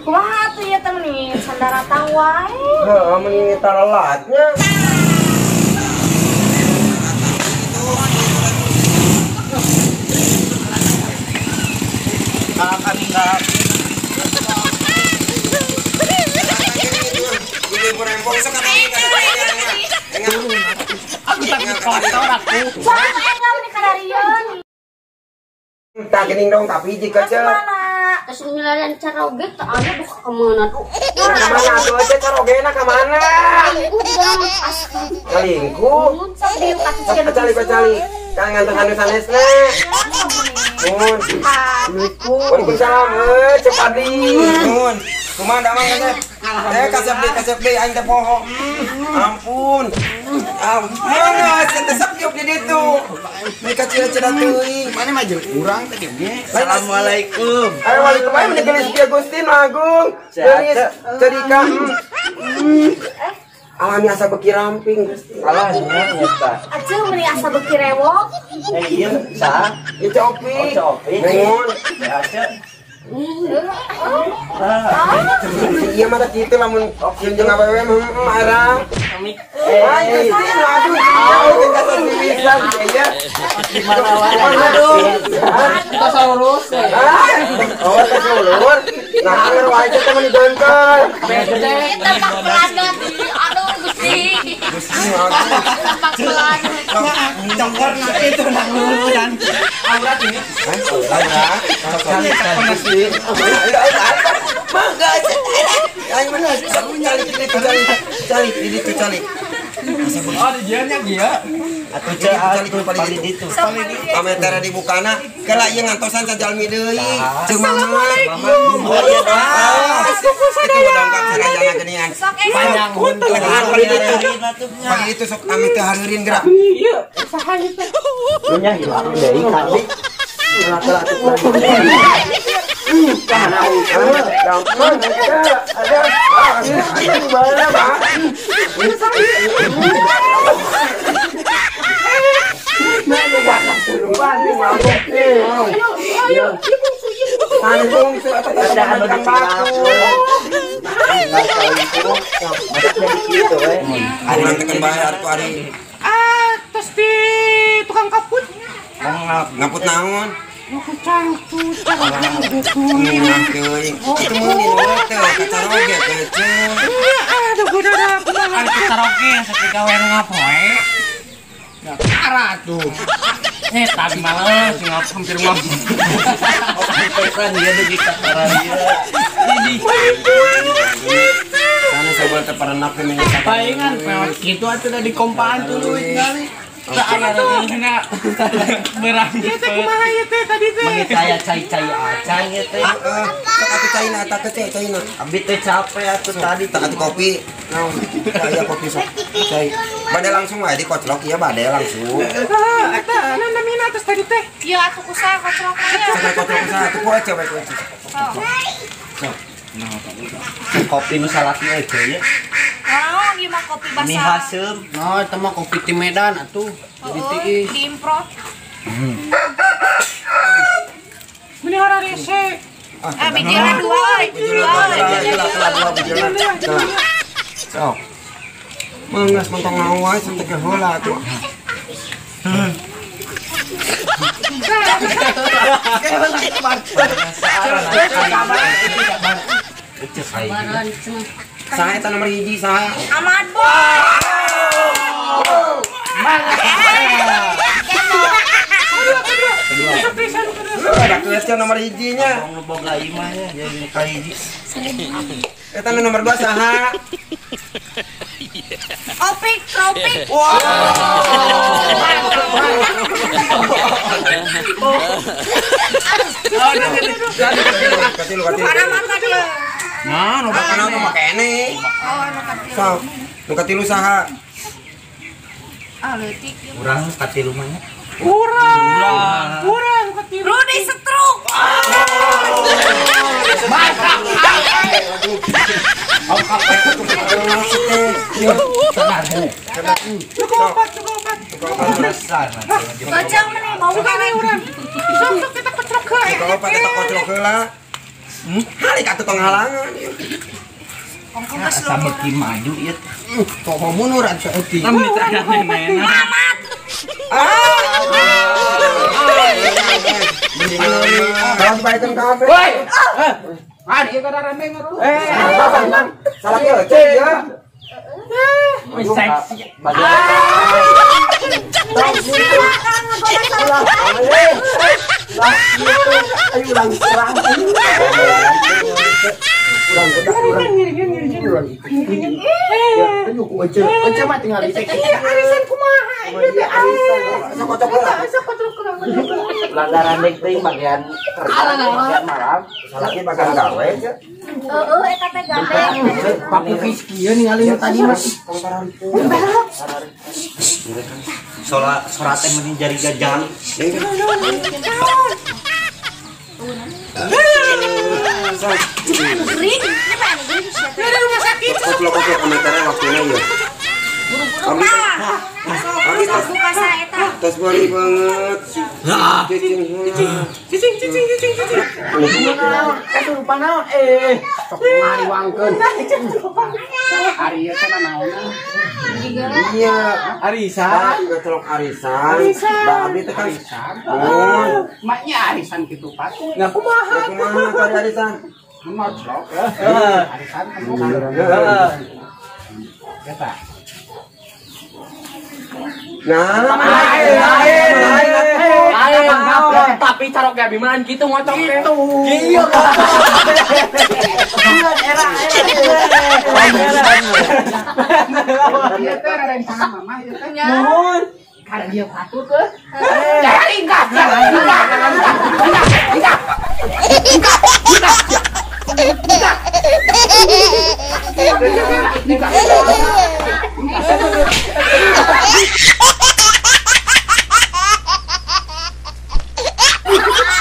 Kumaha tuh ya temenin sandara tawai. Mengingi taralatnya. Kami enggak. Ini berempong sekarang Aku takut kotor aku. Jangan enggak menikah Kadarion. tak gening dong tapi jika cek Terus milarian cara oge tak ada buka kemana tuh. kemana tuh aja carogena kemana Aku di dalam asli. selingkuh Sampai kaki pecali kang ngantuk sanesna mun waalaikumsalam cepat di mun kumaha da mang kasep deui aing teh poho ampun mana setesap diuk di ditu ini kacira-cira teuing Mana maju urang teh ge. Assalamualaikum. waalaikumsalam aing menegelis Ki Agustin Agung jadi ka alami asa beki ramping Alahnya nyata. Aja meni asa beki rewok. Iya, sah. itu opi Opi. mun iya mah tak kitu lamun jeung awewe marah aduh bisa ya Kita saurus. oh tak ulur nah anger wae teh mah didengkeun Kita pak pelagat. Aduh Gusti. Pak pelagat. Congkor nanti itu nang luluran. Aurat ini. mangga aing mana cali itu cali Oh, di dianya dia. Atuh atuh paling ditu. pametera dibukana kala ieu ngantosan sajalmi deui jeung mama itu dongkap sarajana geuningan Panjang huntu. pagi itu sok ami teh hareureun gerak Punya hilang deui kali. Terus di tukang kaput ngaput naon aku cangcut minah teuing itu meunin we teh kacaroge teh cen ada kuda ada Ari karaoke sakit gawe ngapoe. Cara tuh. Tadi malah sing hampir ngomong. Pesan dia di cara dia. Ini. sana sabar teh parenak teh menyesal Palingan pewat gitu atuh da di kompaan tuh kali. Tak aya leuwihna. Berang. teh kumaha ieu teh tadi teh Mangitaya cai-cai acai ge teh. sok atuh caina eta teh caina Abi teh capek atuh tadi tak atuh kopi naon aya kopi sok cai bade langsung wae dikoclok ieu bade langsung eta nanda mina terus tadi teh Ya aku kusaha kocroknya. sampai koclok usaha tuh poe cewek kopi nu salaki aja ya. Oh, gimana kopi Mie basah? haseum. No, eta mah kopi ti Medan atuh. Jadi tiis. Diimprot. mending orang rese Bijiran dua, oi. sok manggas mentong naon wae santai heula tuh saha eta nomor hiji saha Ahmad Boy. ada tulisnya nomor hijinya Mau boga imah ya jadi kahiji. eta nu nomor 2 saha Opik, tropik. katilu Mana mata dia? Nah, no bakana nu make ene sok nu katilu saha Ah, leutik. urang katilu mah nya. kurang ketiru Rudy Setruk. ngasih teh. Tenar he. Cukup obat. Besar mah. Kocok meneh bau keren. Sok kita kocok ke. Kalau pakai toko cok lah. Hari ka tukang halangan. Asa beki maju ieu. Poho munur atuh euti. Kami teh main. Kalau baikkan kafe. Woi. Ari kada rame ngaruh. Salah ke cek ya. Woi seksi. Ayo lang serang. Urang Ece mah tinggal di sek. Arisan kumaha? Pelanggaran dek teh bagian bagian malam. salah ke bakal gawe ya. Eta teh gandeng. Pakai fisk ieu ningali tadi mah. Solat teh mending jari gajang. Ring, Dari rumah sakit. Koplok-koplok komentarnya waktunya ya. buru-buru Pak. Buka sa eta. Tos bari banget. Cicing. Lupa naon sok mari wangkeun. Ari ieu teh naonna? Iya, Arisan. ngecelok arisan. Mbak Abdi teh kan. Maknya arisan kitu Pak. Nah, kumaha tadi arisan? Ngoclok. Arisan Eta. Nah, tapi carok ya biman gitu ngocok gitu. iya Ieu teh rencana mama ieu teh. Nuhun. Kada dia patut teh. Cari enggak. Ah!